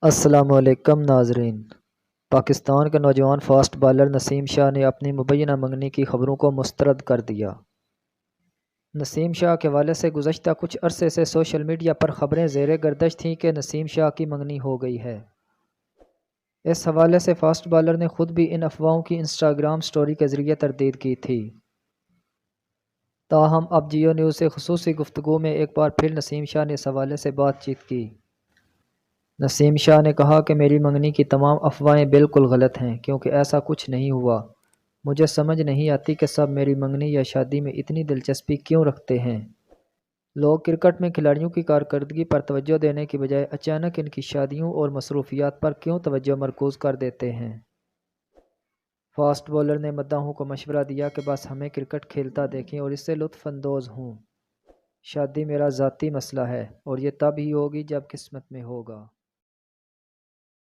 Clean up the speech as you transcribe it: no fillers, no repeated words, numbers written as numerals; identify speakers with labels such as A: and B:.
A: السلام علیکم ناظرین۔ پاکستان کے نوجوان فاسٹ بالر نسیم شاہ نے اپنی مبینہ منگنی کی خبروں کو مسترد کر دیا۔ نسیم شاہ کے والد سے گزشتہ کچھ عرصے سے سوشل میڈیا پر خبریں زیر گردش تھیں کہ نسیم شاہ کی منگنی ہو گئی ہے۔ اس حوالے سے فاسٹ بالر نے خود بھی ان افواہوں کی انسٹاگرام سٹوری کے ذریعے تردید کی تھی۔ تاہم اب جیو نیوز سے خصوصی گفتگو میں ایک بار پھر نسیم شاہ نے اس حوالے سے بات چیت کی۔ نسیم شاہ نے کہا کہ میری منگنی کی تمام افواہیں بالکل غلط ہیں، کیونکہ ایسا کچھ نہیں ہوا۔ مجھے سمجھ نہیں آتی کہ سب میری منگنی یا شادی میں اتنی دلچسپی کیوں رکھتے ہیں۔ لوگ کرکٹ میں کھلاڑیوں کی کارکردگی پر توجہ دینے کی بجائے اچانک ان کی شادیوں اور مصروفیات پر کیوں توجہ مرکوز کر دیتے ہیں۔ فاسٹ بولر نے مداحوں کو مشورہ دیا کہ بس ہمیں کرکٹ کھیلتا دیکھیں اور اس سے لطف اندوز ہوں۔ شادی میرا ذاتی مسئلہ ہے اور یہ تب ہی ہوگی جب قسمت میں ہوگا۔